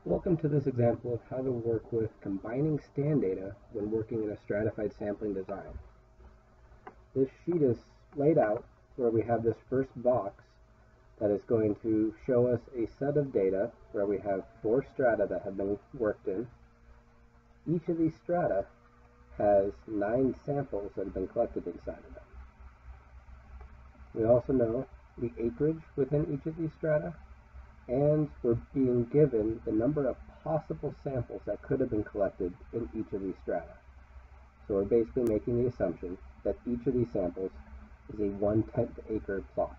Welcome to this example of how to work with combining stand data when working in a stratified sampling design. This sheet is laid out where we have this first box that is going to show us a set of data where we have 4 strata that have been worked in. Each of these strata has 9 samples that have been collected inside of them. We also know the acreage within each of these strata, and we're being given the number of possible samples that could have been collected in each of these strata. So we're basically making the assumption that each of these samples is a 1/10 acre plot.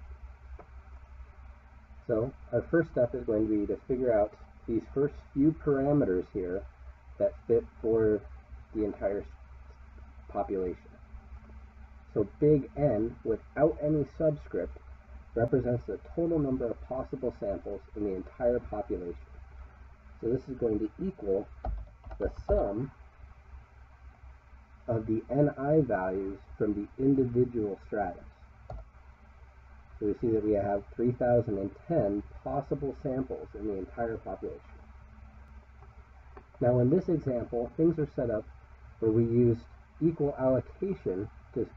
So our first step is going to be to figure out these first few parameters here that fit for the entire population. So big N without any subscript represents the total number of possible samples in the entire population. So this is going to equal the sum of the NI values from the individual stratas. So we see that we have 3,010 possible samples in the entire population. Now in this example, things are set up where we used equal allocation to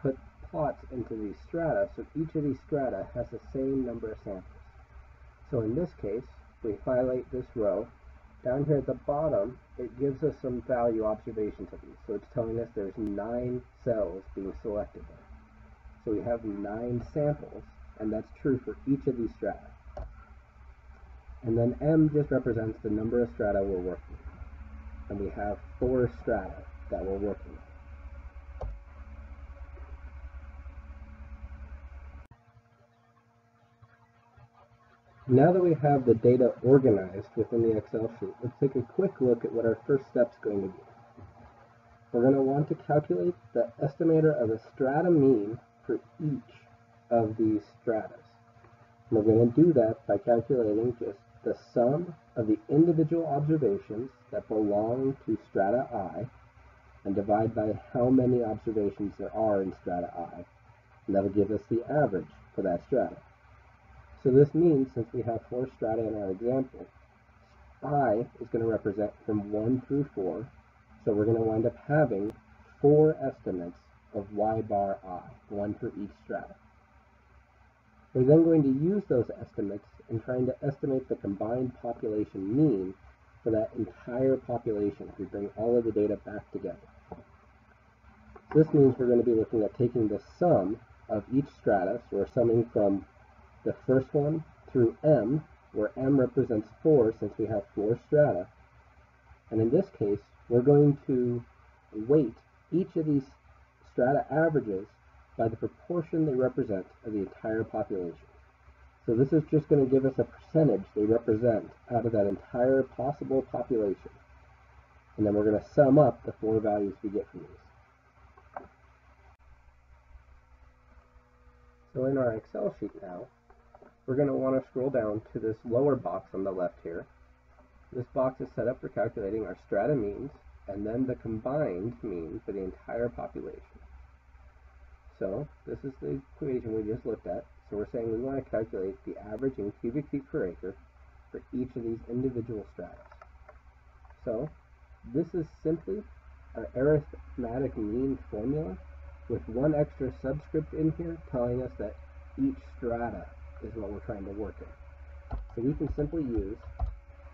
put plots into these strata, so each of these strata has the same number of samples. So in this case, we highlight this row. Down here at the bottom, it gives us some value observations of these. So it's telling us there's 9 cells being selected there. So we have 9 samples, and that's true for each of these strata. And then M just represents the number of strata we're working with. And we have 4 strata that we're working with. Now that we have the data organized within the Excel sheet, let's take a quick look at what our first step is going to be. We're going to want to calculate the estimator of the strata mean for each of these stratas. And we're going to do that by calculating just the sum of the individual observations that belong to strata I and divide by how many observations there are in strata I. And that'll give us the average for that strata. So this means, since we have 4 strata in our example, I is going to represent from 1 through 4, so we're going to wind up having 4 estimates of Y bar I, 1 for each strata. We're then going to use those estimates in trying to estimate the combined population mean for that entire population if we bring all of the data back together. So this means we're going to be looking at taking the sum of each strata, so we're summing from the first one through M, where M represents 4 since we have 4 strata. And in this case, we're going to weight each of these strata averages by the proportion they represent of the entire population. So this is just going to give us a percentage they represent out of that entire possible population. And then we're going to sum up the 4 values we get from these. So in our Excel sheet now, we're going to want to scroll down to this lower box on the left here. This box is set up for calculating our strata means and then the combined mean for the entire population. So this is the equation we just looked at. So we're saying we want to calculate the average in cubic feet per acre for each of these individual stratas. So this is simply our arithmetic mean formula with one extra subscript in here telling us that each strata is what we're trying to work in. So we can simply use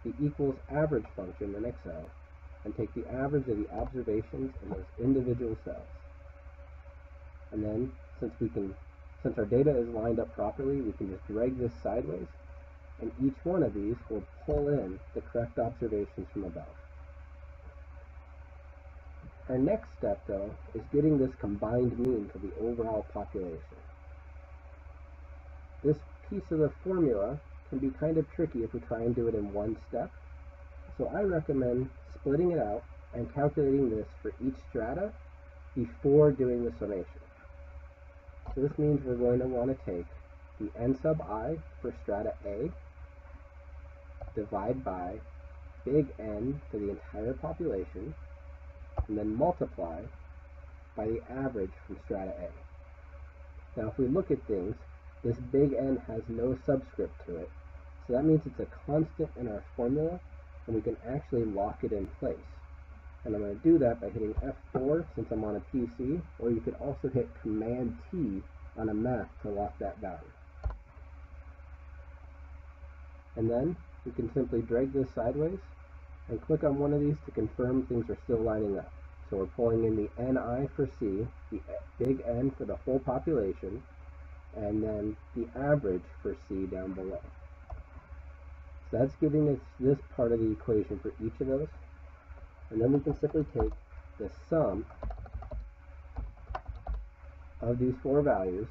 the equals average function in Excel and take the average of the observations in those individual cells. And then since our data is lined up properly, we can just drag this sideways, and each one of these will pull in the correct observations from above. Our next step, though, is getting this combined mean for the overall population. This piece of the formula can be kind of tricky if we try and do it in one step. So I recommend splitting it out and calculating this for each strata before doing the summation. So this means we're going to want to take the N sub I for strata A, divide by big N for the entire population, and then multiply by the average from strata A. Now if we look at things, this big N has no subscript to it, so that means it's a constant in our formula, and we can actually lock it in place. And I'm going to do that by hitting F4 since I'm on a PC, or you could also hit Command T on a Mac to lock that value. And then we can simply drag this sideways and click on one of these to confirm things are still lining up. So we're pulling in the NI for C, the big N for the whole population, and then the average for C down below. So that's giving us this part of the equation for each of those. And then we can simply take the sum of these four values,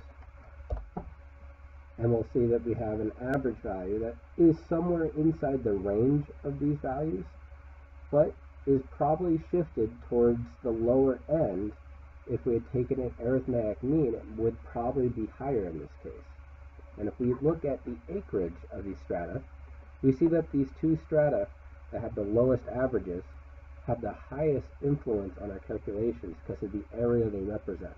and we'll see that we have an average value that is somewhere inside the range of these values, but is probably shifted towards the lower end. If we had taken an arithmetic mean, it would probably be higher in this case. And if we look at the acreage of these strata, we see that these two strata that have the lowest averages have the highest influence on our calculations because of the area they represent.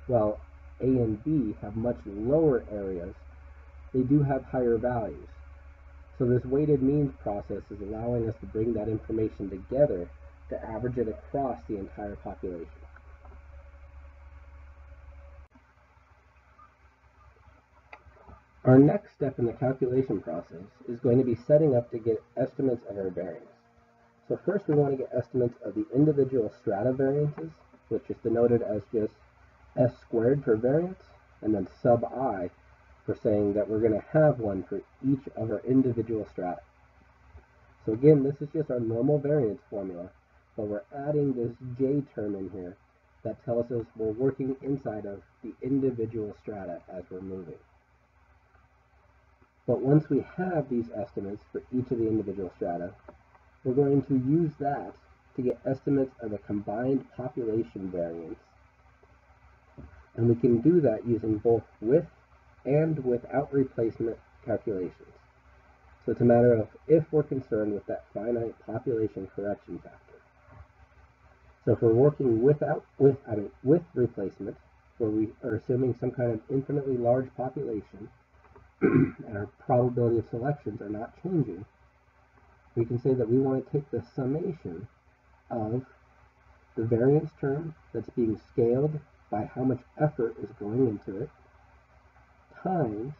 While A and B have much lower areas, they do have higher values. So this weighted means process is allowing us to bring that information together to average it across the entire population. Our next step in the calculation process is going to be setting up to get estimates of our variance. So first we want to get estimates of the individual strata variances, which is denoted as just S squared for variance, and then sub I for saying that we're going to have one for each of our individual strata. So again, this is just our normal variance formula, but we're adding this J term in here that tells us we're working inside of the individual strata as we're moving. But once we have these estimates for each of the individual strata, we're going to use that to get estimates of a combined population variance. And we can do that using both with and without replacement calculations. So it's a matter of if we're concerned with that finite population correction factor. So if we're working with replacement, where we are assuming some kind of infinitely large population, and our probability of selections are not changing, we can say that we want to take the summation of the variance term that's being scaled by how much effort is going into it, times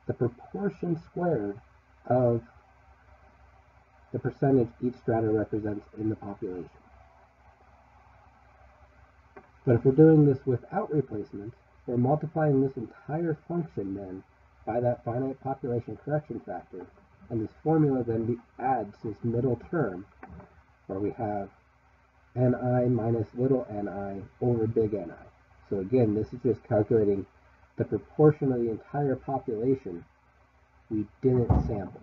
the proportion squared of the percentage each strata represents in the population. But if we're doing this without replacement, we're multiplying this entire function then by that finite population correction factor, and this formula then adds this middle term where we have Ni minus little ni over big Ni. So again, this is just calculating the proportion of the entire population we didn't sample.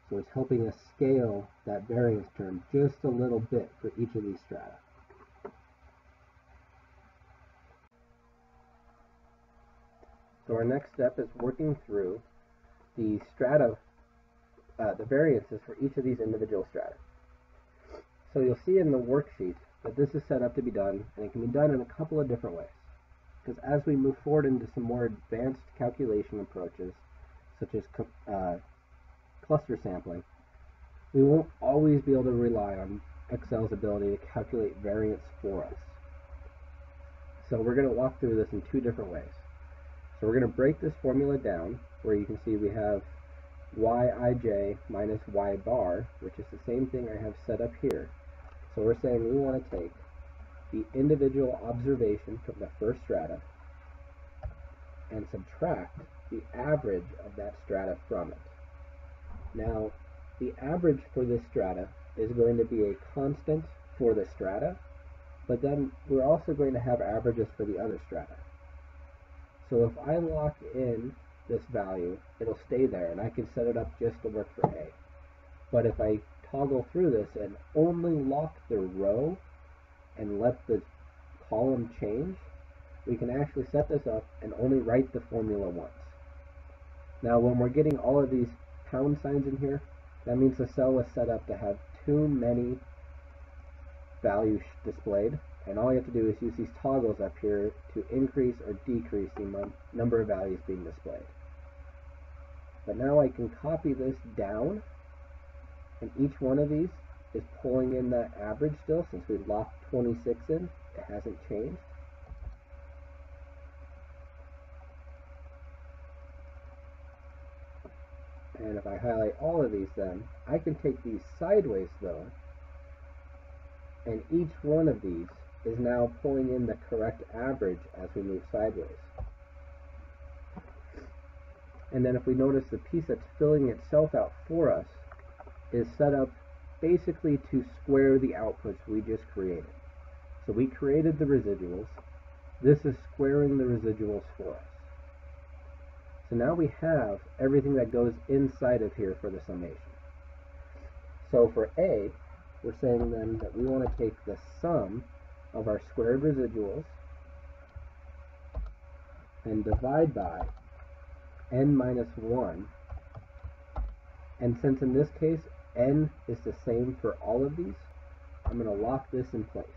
So it's helping us scale that variance term just a little bit for each of these strata. So our next step is working through the strata, the variances for each of these individual strata. So you'll see in the worksheet that this is set up to be done, and it can be done in a couple of different ways. Because as we move forward into some more advanced calculation approaches, such as cluster sampling, we won't always be able to rely on Excel's ability to calculate variance for us. So we're going to walk through this in two different ways. So we're going to break this formula down, where you can see we have yij minus y bar, which is the same thing I have set up here. So we're saying we want to take the individual observation from the first strata and subtract the average of that strata from it. Now, the average for this strata is going to be a constant for the strata, but then we're also going to have averages for the other strata. So if I lock in this value, it'll stay there, and I can set it up just to work for A. But if I toggle through this and only lock the row and let the column change, we can actually set this up and only write the formula once. Now when we're getting all of these pound signs in here, that means the cell was set up to have too many values displayed, and all you have to do is use these toggles up here to increase or decrease the number of values being displayed. But now I can copy this down And each one of these is pulling in that average still, since we locked 26 in. It hasn't changed. And if I highlight all of these, then I can take these sideways though, and each one of these is now pulling in the correct average as we move sideways. And then if we notice, the piece that's filling itself out for us is set up basically to square the outputs we just created. So we created the residuals. This is squaring the residuals for us. So now we have everything that goes inside of here for the summation. So for A, we're saying then that we want to take the sum of our squared residuals and divide by n minus 1. And since in this case n is the same for all of these, I'm going to lock this in place.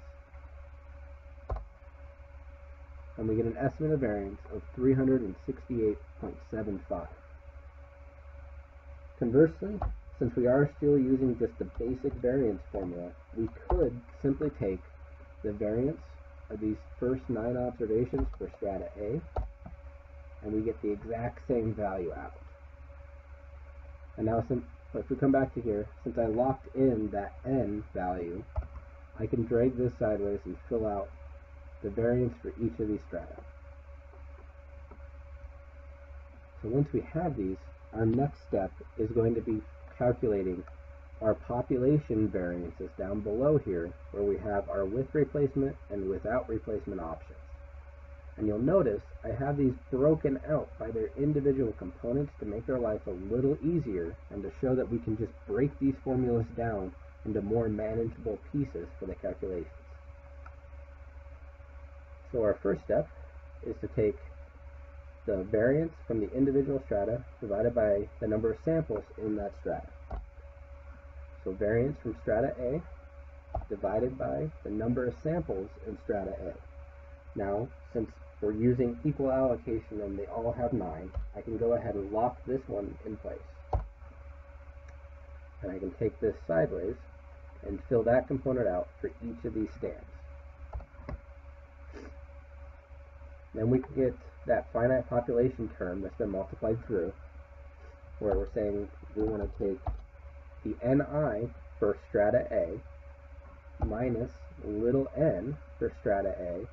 And we get an estimate of variance of 368.75. Conversely, since we are still using just the basic variance formula, we could simply take the variance of these first 9 observations for strata A, and we get the exact same value out. And now if we come back to here, since I locked in that n value, I can drag this sideways and fill out the variance for each of these strata. So once we have these, our next step is going to be calculating our population variances down below here, where we have our with replacement and without replacement options. And you'll notice I have these broken out by their individual components to make our life a little easier and to show that we can just break these formulas down into more manageable pieces for the calculations. So our first step is to take the variance from the individual strata divided by the number of samples in that strata. So variance from strata A divided by the number of samples in strata A. Now, since we're using equal allocation and they all have 9, I can go ahead and lock this one in place. And I can take this sideways and fill that component out for each of these stands. Then we can get that finite population term that's been multiplied through, where we're saying we want to take the ni for strata A minus little n for strata A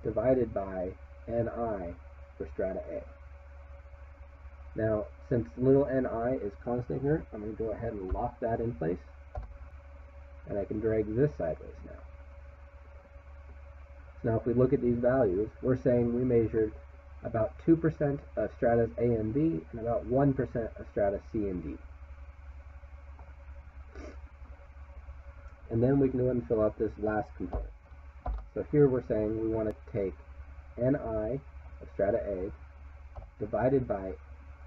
divided by ni for strata A. Now, since little ni is constant here, I'm going to go ahead and lock that in place, and I can drag this sideways now. Now, if we look at these values, we're saying we measured about 2% of stratas A and B and about 1% of strata C and D. And then we can go ahead and fill out this last component. So here we're saying we want to take ni of strata A divided by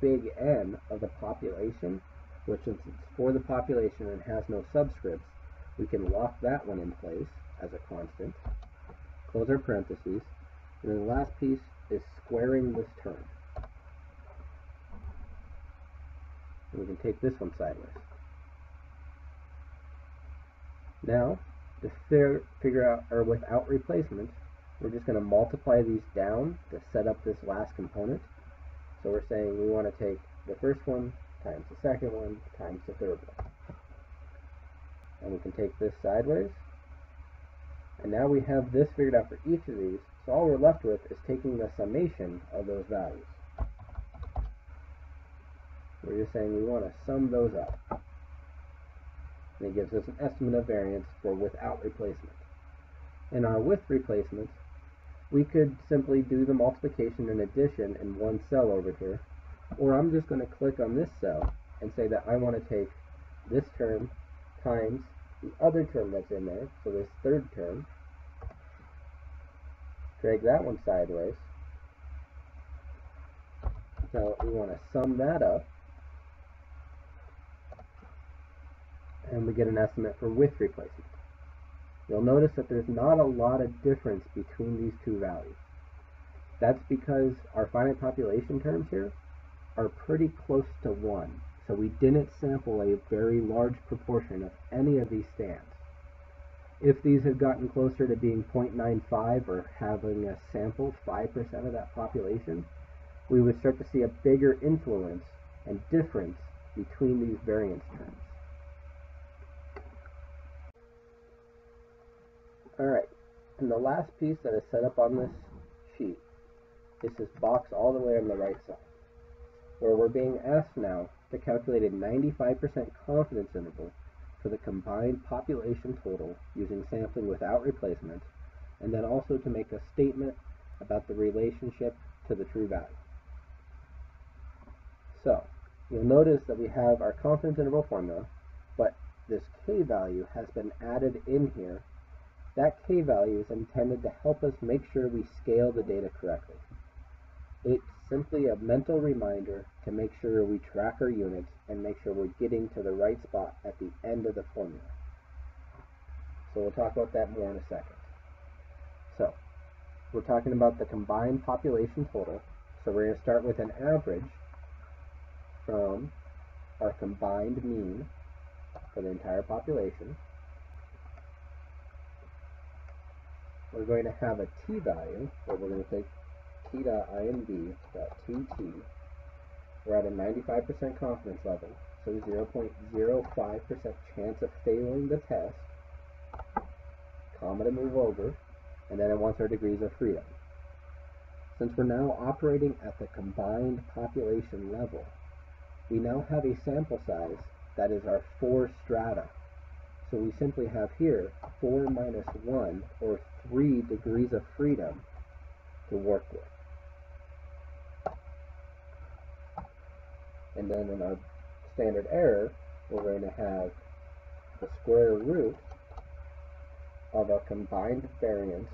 big N of the population, which since it's for the population and has no subscripts, we can lock that one in place as a constant, close our parentheses, and then the last piece is squaring this term. And we can take this one sideways. Now, to figure out our without replacement, we're just going to multiply these down to set up this last component. So we're saying we want to take the first one times the second one times the third one. And we can take this sideways. And now we have this figured out for each of these, so all we're left with is taking the summation of those values. We're just saying we want to sum those up. And it gives us an estimate of variance for without replacement. In our with replacement, we could simply do the multiplication and addition in one cell over here, or I'm just going to click on this cell and say that I want to take this term times the other term that's in there, so this third term, drag that one sideways. So we want to sum that up, and we get an estimate for with replacement. You'll notice that there's not a lot of difference between these two values. That's because our finite population terms here are pretty close to 1. So we didn't sample a very large proportion of any of these stands. If these had gotten closer to being 0.95 or having a sample 5% of that population, we would start to see a bigger influence and difference between these variance terms. Alright, and the last piece that is set up on this sheet is this box all the way on the right side, where we're being asked now to calculate a 95% confidence interval for the combined population total using sampling without replacement, and then also to make a statement about the relationship to the true value. So, you'll notice that we have our confidence interval formula, but this k value has been added in here. That k value is intended to help us make sure we scale the data correctly. It's simply a mental reminder to make sure we track our units and make sure we're getting to the right spot at the end of the formula. So we'll talk about that more in a second. So, we're talking about the combined population total. So we're going to start with an average from our combined mean for the entire population. We're going to have a t-value, where we're going to take t.inv.tt. We're at a 95% confidence level, so 0.05% chance of failing the test, comma to move over, and then it wants our degrees of freedom. Since we're now operating at the combined population level, we now have a sample size that is our 4 strata. So we simply have here 4 minus 1, or 3 degrees of freedom to work with. And then in our standard error, we're going to have the square root of a combined variance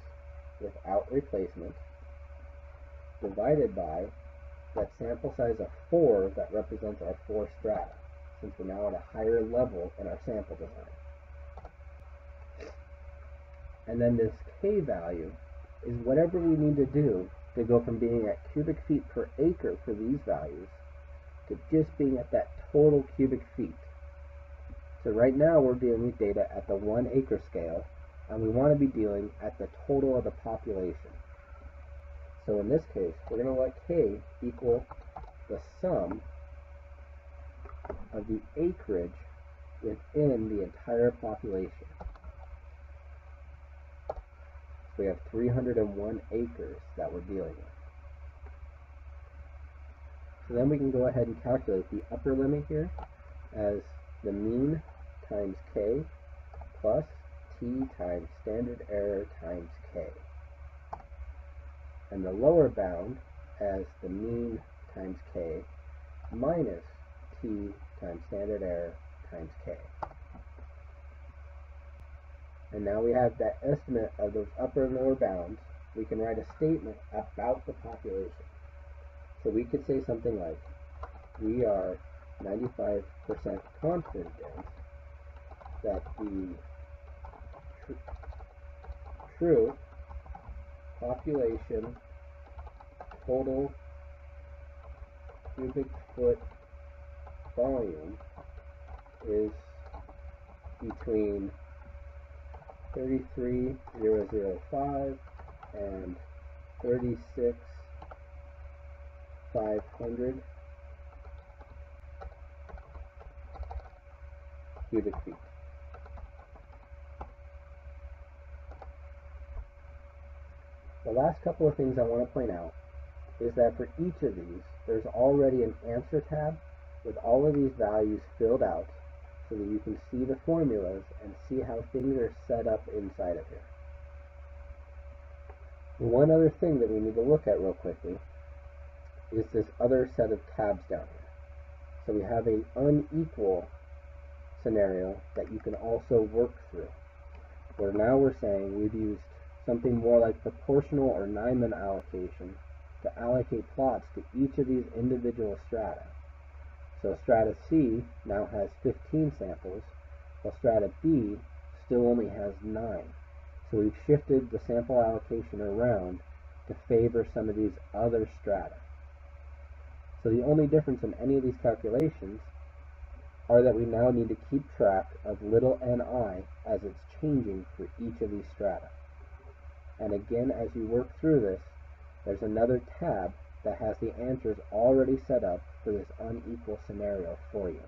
without replacement divided by that sample size of 4 that represents our 4 strata, since we're now at a higher level in our sample design. And then this k value is whatever we need to do to go from being at cubic feet per acre for these values to just being at that total cubic feet. So right now we're dealing with data at the 1 acre scale, and we want to be dealing at the total of the population. So in this case, we're going to let k equal the sum of the acreage within the entire population. So we have 301 acres that we're dealing with. So then we can go ahead and calculate the upper limit here as the mean times k plus t times standard error times k. And the lower bound as the mean times k minus t times standard error times k. And now we have that estimate of those upper and lower bounds. We can write a statement about the population. So we could say something like, we are 95% confident in that the true population total cubic foot volume is between 33,005 and 36,500 cubic feet. The last couple of things I want to point out is that for each of these, there's already an answer tab with all of these values filled out so that you can see the formulas and see how things are set up inside of here. One other thing that we need to look at real quickly is this other set of tabs down here. So we have an unequal scenario that you can also work through, where now we're saying we've used something more like proportional or Nyman allocation to allocate plots to each of these individual strata. So strata C now has 15 samples, while strata B still only has 9. So we've shifted the sample allocation around to favor some of these other strata. So the only difference in any of these calculations are that we now need to keep track of little ni as it's changing for each of these strata. And again, as you work through this, there's another tab that has the answers already set up for this unequal scenario for you.